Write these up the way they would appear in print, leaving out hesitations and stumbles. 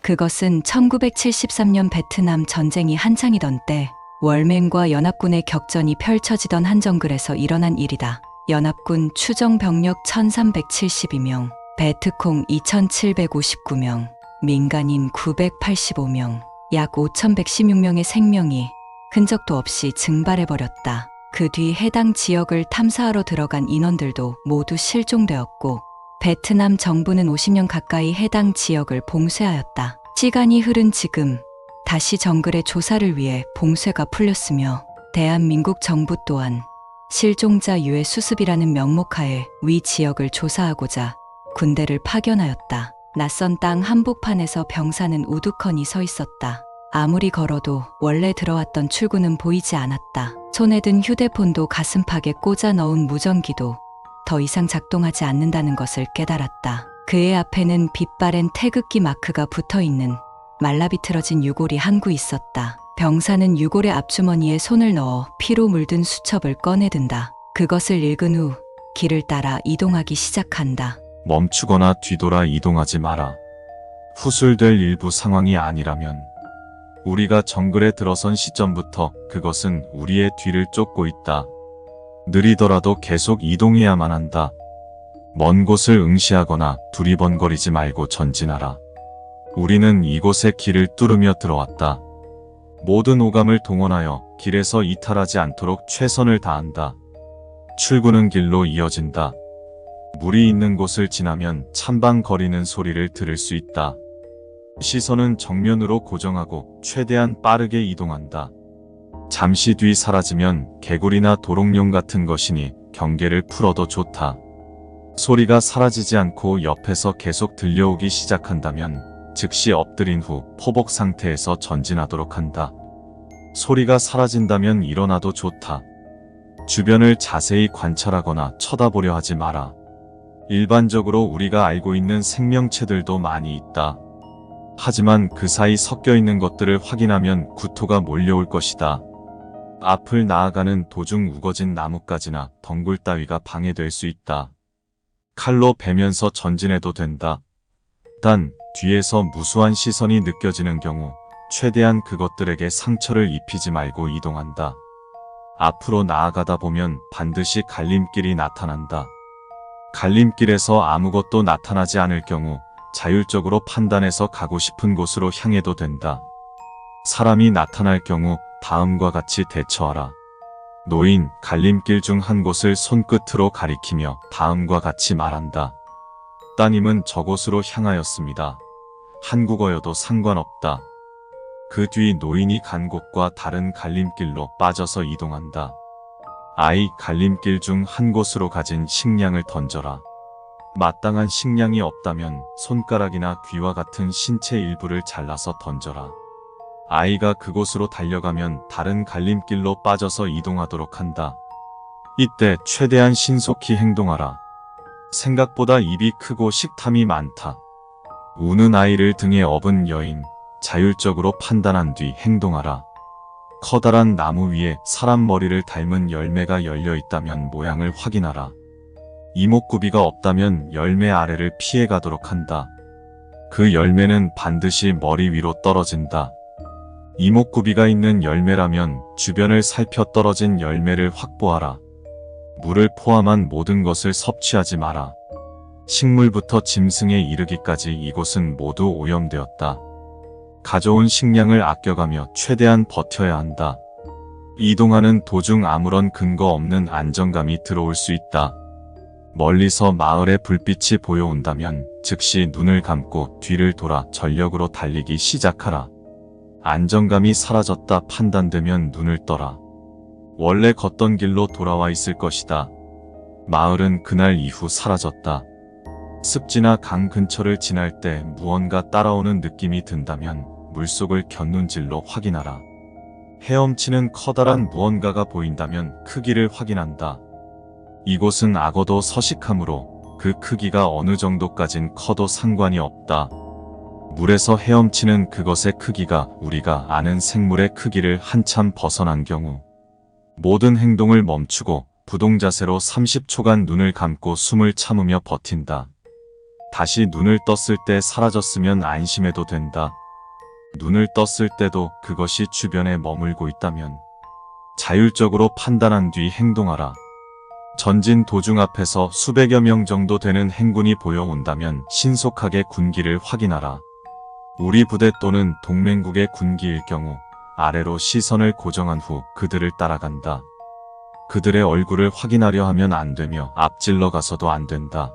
그것은 1973년 베트남 전쟁이 한창이던 때 월맹과 연합군의 격전이 펼쳐지던 한 정글에서 일어난 일이다. 연합군 추정 병력 1372명, 베트콩 2759명, 민간인 985명, 약 5116명의 생명이 흔적도 없이 증발해버렸다. 그 뒤 해당 지역을 탐사하러 들어간 인원들도 모두 실종되었고 베트남 정부는 50년 가까이 해당 지역을 봉쇄하였다. 시간이 흐른 지금 다시 정글의 조사를 위해 봉쇄가 풀렸으며 대한민국 정부 또한 실종자 유해 수습이라는 명목하에 위 지역을 조사하고자 군대를 파견하였다. 낯선 땅 한복판에서 병사는 우두커니 서 있었다. 아무리 걸어도 원래 들어왔던 출구는 보이지 않았다. 손에 든 휴대폰도 가슴팍에 꽂아 넣은 무전기도 더 이상 작동하지 않는다는 것을 깨달았다. 그의 앞에는 빛바랜 태극기 마크가 붙어있는 말라비틀어진 유골이 한 구 있었다. 병사는 유골의 앞주머니에 손을 넣어 피로 물든 수첩을 꺼내든다. 그것을 읽은 후 길을 따라 이동하기 시작한다. 멈추거나 뒤돌아 이동하지 마라. 후술될 일부 상황이 아니라면 우리가 정글에 들어선 시점부터 그것은 우리의 뒤를 쫓고 있다. 느리더라도 계속 이동해야만 한다. 먼 곳을 응시하거나 두리번거리지 말고 전진하라. 우리는 이곳의 길을 뚫으며 들어왔다. 모든 오감을 동원하여 길에서 이탈하지 않도록 최선을 다한다. 출구는 길로 이어진다. 물이 있는 곳을 지나면 찬방거리는 소리를 들을 수 있다. 시선은 정면으로 고정하고 최대한 빠르게 이동한다. 잠시 뒤 사라지면 개구리나 도롱뇽 같은 것이니 경계를 풀어도 좋다. 소리가 사라지지 않고 옆에서 계속 들려오기 시작한다면 즉시 엎드린 후 포복 상태에서 전진하도록 한다. 소리가 사라진다면 일어나도 좋다. 주변을 자세히 관찰하거나 쳐다보려 하지 마라. 일반적으로 우리가 알고 있는 생명체들도 많이 있다. 하지만 그 사이 섞여 있는 것들을 확인하면 구토가 몰려올 것이다. 앞을 나아가는 도중 우거진 나뭇가지나 덩굴 따위가 방해될 수 있다. 칼로 베면서 전진해도 된다. 단 뒤에서 무수한 시선이 느껴지는 경우 최대한 그것들에게 상처를 입히지 말고 이동한다. 앞으로 나아가다 보면 반드시 갈림길이 나타난다. 갈림길에서 아무것도 나타나지 않을 경우 자율적으로 판단해서 가고 싶은 곳으로 향해도 된다. 사람이 나타날 경우 다음과 같이 대처하라. 노인, 갈림길 중 한 곳을 손끝으로 가리키며 다음과 같이 말한다. 따님은 저곳으로 향하였습니다. 한국어여도 상관없다. 그 뒤 노인이 간 곳과 다른 갈림길로 빠져서 이동한다. 아이, 갈림길 중 한 곳으로 가진 식량을 던져라. 마땅한 식량이 없다면 손가락이나 귀와 같은 신체 일부를 잘라서 던져라. 아이가 그곳으로 달려가면 다른 갈림길로 빠져서 이동하도록 한다. 이때 최대한 신속히 행동하라. 생각보다 입이 크고 식탐이 많다. 우는 아이를 등에 업은 여인, 자율적으로 판단한 뒤 행동하라. 커다란 나무 위에 사람 머리를 닮은 열매가 열려 있다면 모양을 확인하라. 이목구비가 없다면 열매 아래를 피해 가도록 한다. 그 열매는 반드시 머리 위로 떨어진다. 이목구비가 있는 열매라면 주변을 살펴 떨어진 열매를 확보하라. 물을 포함한 모든 것을 섭취하지 마라. 식물부터 짐승에 이르기까지 이곳은 모두 오염되었다. 가져온 식량을 아껴가며 최대한 버텨야 한다. 이동하는 도중 아무런 근거 없는 안정감이 들어올 수 있다. 멀리서 마을의 불빛이 보여온다면 즉시 눈을 감고 뒤를 돌아 전력으로 달리기 시작하라. 안정감이 사라졌다 판단되면 눈을 떠라. 원래 걷던 길로 돌아와 있을 것이다. 마을은 그날 이후 사라졌다. 습지나 강 근처를 지날 때 무언가 따라오는 느낌이 든다면 물속을 곁눈질로 확인하라. 헤엄치는 커다란 무언가가 보인다면 크기를 확인한다. 이곳은 악어도 서식하므로 그 크기가 어느 정도까진 커도 상관이 없다. 물에서 헤엄치는 그것의 크기가 우리가 아는 생물의 크기를 한참 벗어난 경우 모든 행동을 멈추고 부동자세로 30초간 눈을 감고 숨을 참으며 버틴다. 다시 눈을 떴을 때 사라졌으면 안심해도 된다. 눈을 떴을 때도 그것이 주변에 머물고 있다면 자율적으로 판단한 뒤 행동하라. 전진 도중 앞에서 수백여 명 정도 되는 행군이 보여온다면 신속하게 군기를 확인하라. 우리 부대 또는 동맹국의 군기일 경우 아래로 시선을 고정한 후 그들을 따라간다. 그들의 얼굴을 확인하려 하면 안 되며 앞질러 가서도 안 된다.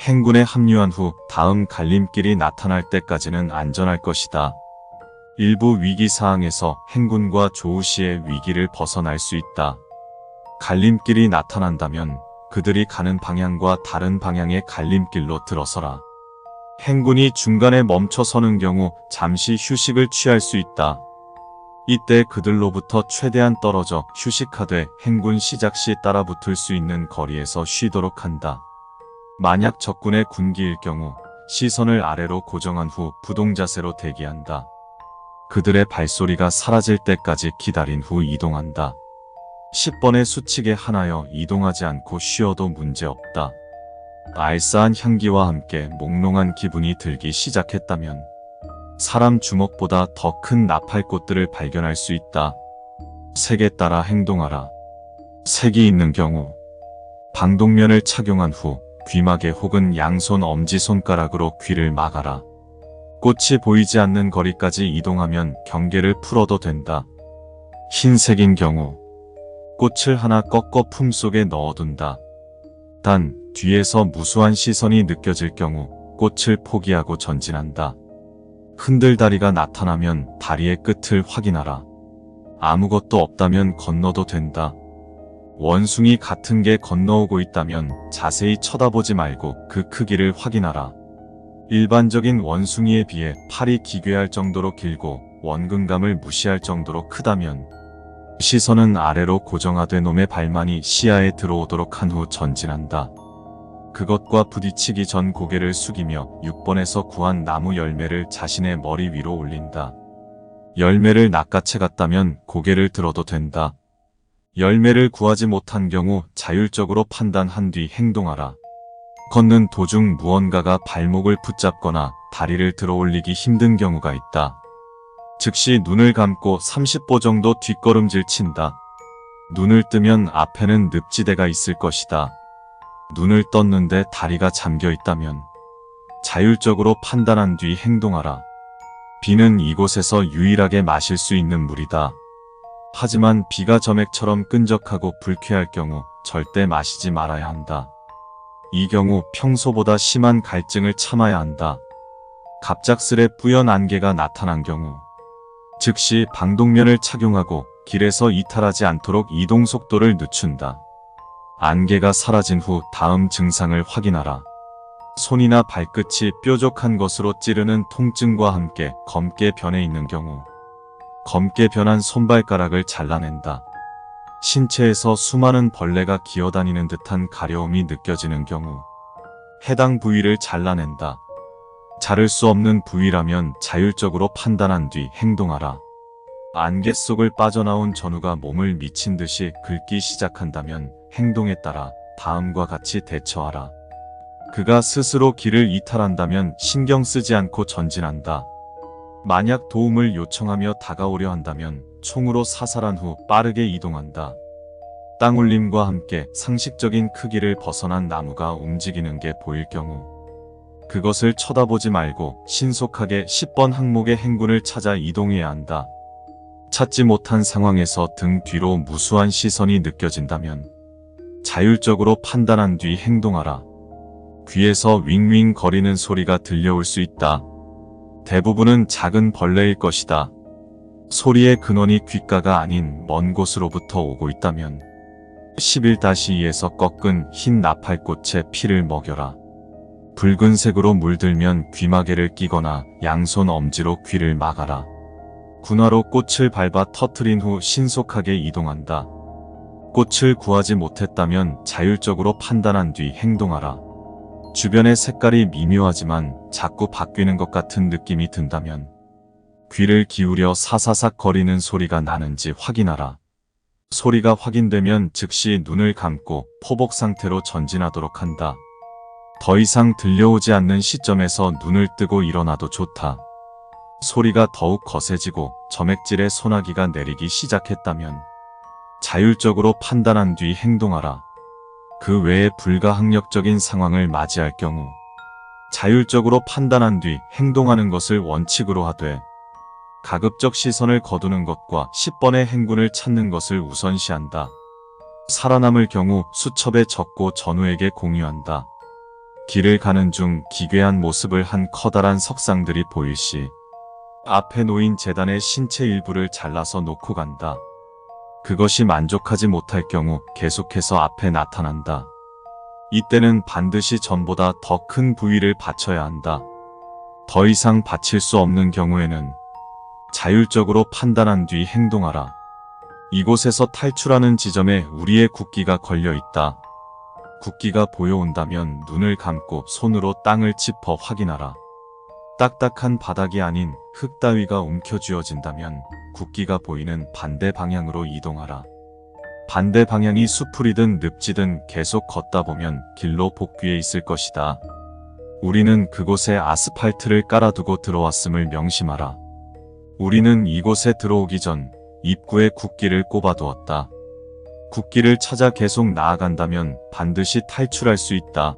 행군에 합류한 후 다음 갈림길이 나타날 때까지는 안전할 것이다. 일부 위기 사항에서 행군과 조우 씨의 위기를 벗어날 수 있다. 갈림길이 나타난다면 그들이 가는 방향과 다른 방향의 갈림길로 들어서라. 행군이 중간에 멈춰 서는 경우 잠시 휴식을 취할 수 있다. 이때 그들로부터 최대한 떨어져 휴식하되 행군 시작 시 따라붙을 수 있는 거리에서 쉬도록 한다. 만약 적군의 군기일 경우 시선을 아래로 고정한 후 부동자세로 대기한다. 그들의 발소리가 사라질 때까지 기다린 후 이동한다. 10번의 수칙에 한하여 이동하지 않고 쉬어도 문제없다. 알싸한 향기와 함께 몽롱한 기분이 들기 시작했다면 사람 주먹보다 더 큰 나팔꽃들을 발견할 수 있다. 색에 따라 행동하라. 색이 있는 경우 방독면을 착용한 후 귀마개 혹은 양손 엄지손가락으로 귀를 막아라. 꽃이 보이지 않는 거리까지 이동하면 경계를 풀어도 된다. 흰색인 경우 꽃을 하나 꺾어 품속에 넣어둔다. 단 뒤에서 무수한 시선이 느껴질 경우 꽃을 포기하고 전진한다. 흔들다리가 나타나면 다리의 끝을 확인하라. 아무것도 없다면 건너도 된다. 원숭이 같은 게 건너오고 있다면 자세히 쳐다보지 말고 그 크기를 확인하라. 일반적인 원숭이에 비해 팔이 기괴할 정도로 길고 원근감을 무시할 정도로 크다면 시선은 아래로 고정하되 놈의 발만이 시야에 들어오도록 한 후 전진한다. 그것과 부딪히기 전 고개를 숙이며 6번에서 구한 나무 열매를 자신의 머리 위로 올린다. 열매를 낚아채 갔다면 고개를 들어도 된다. 열매를 구하지 못한 경우 자율적으로 판단한 뒤 행동하라. 걷는 도중 무언가가 발목을 붙잡거나 다리를 들어 올리기 힘든 경우가 있다. 즉시 눈을 감고 30보 정도 뒷걸음질 친다. 눈을 뜨면 앞에는 늪지대가 있을 것이다. 눈을 떴는데 다리가 잠겨 있다면 자율적으로 판단한 뒤 행동하라. 비는 이곳에서 유일하게 마실 수 있는 물이다. 하지만 비가 점액처럼 끈적하고 불쾌할 경우 절대 마시지 말아야 한다. 이 경우 평소보다 심한 갈증을 참아야 한다. 갑작스레 뿌연 안개가 나타난 경우 즉시 방독면을 착용하고 길에서 이탈하지 않도록 이동 속도를 늦춘다. 안개가 사라진 후 다음 증상을 확인하라. 손이나 발끝이 뾰족한 것으로 찌르는 통증과 함께 검게 변해 있는 경우 검게 변한 손발가락을 잘라낸다. 신체에서 수많은 벌레가 기어다니는 듯한 가려움이 느껴지는 경우 해당 부위를 잘라낸다. 자를 수 없는 부위라면 자율적으로 판단한 뒤 행동하라. 안개 속을 빠져나온 전우가 몸을 미친 듯이 긁기 시작한다면 행동에 따라 다음과 같이 대처하라. 그가 스스로 길을 이탈한다면 신경 쓰지 않고 전진한다. 만약 도움을 요청하며 다가오려 한다면 총으로 사살한 후 빠르게 이동한다. 땅울림과 함께 상식적인 크기를 벗어난 나무가 움직이는 게 보일 경우 그것을 쳐다보지 말고 신속하게 10번 항목의 행군을 찾아 이동해야 한다. 찾지 못한 상황에서 등 뒤로 무수한 시선이 느껴진다면 자율적으로 판단한 뒤 행동하라. 귀에서 윙윙 거리는 소리가 들려올 수 있다. 대부분은 작은 벌레일 것이다. 소리의 근원이 귓가가 아닌 먼 곳으로부터 오고 있다면 11-2에서 꺾은 흰 나팔꽃에 피를 먹여라. 붉은색으로 물들면 귀마개를 끼거나 양손 엄지로 귀를 막아라. 군화로 꽃을 밟아 터트린 후 신속하게 이동한다. 꽃을 구하지 못했다면 자율적으로 판단한 뒤 행동하라. 주변의 색깔이 미묘하지만 자꾸 바뀌는 것 같은 느낌이 든다면 귀를 기울여 사사삭 거리는 소리가 나는지 확인하라. 소리가 확인되면 즉시 눈을 감고 포복 상태로 전진하도록 한다. 더 이상 들려오지 않는 시점에서 눈을 뜨고 일어나도 좋다. 소리가 더욱 거세지고 점액질의 소나기가 내리기 시작했다면 자율적으로 판단한 뒤 행동하라. 그 외에 불가항력적인 상황을 맞이할 경우 자율적으로 판단한 뒤 행동하는 것을 원칙으로 하되 가급적 시선을 거두는 것과 10번의 행군을 찾는 것을 우선시한다. 살아남을 경우 수첩에 적고 전우에게 공유한다. 길을 가는 중 기괴한 모습을 한 커다란 석상들이 보일 시 앞에 놓인 제단의 신체 일부를 잘라서 놓고 간다. 그것이 만족하지 못할 경우 계속해서 앞에 나타난다. 이때는 반드시 전보다 더 큰 부위를 바쳐야 한다. 더 이상 바칠 수 없는 경우에는 자율적으로 판단한 뒤 행동하라. 이곳에서 탈출하는 지점에 우리의 국기가 걸려 있다. 국기가 보여온다면 눈을 감고 손으로 땅을 짚어 확인하라. 딱딱한 바닥이 아닌 흙 따위가 움켜쥐어진다면 국기가 보이는 반대 방향으로 이동하라. 반대 방향이 수풀이든 늪지든 계속 걷다 보면 길로 복귀해 있을 것이다. 우리는 그곳에 아스팔트를 깔아두고 들어왔음을 명심하라. 우리는 이곳에 들어오기 전 입구에 국기를 꼽아두었다. 국기를 찾아 계속 나아간다면 반드시 탈출할 수 있다.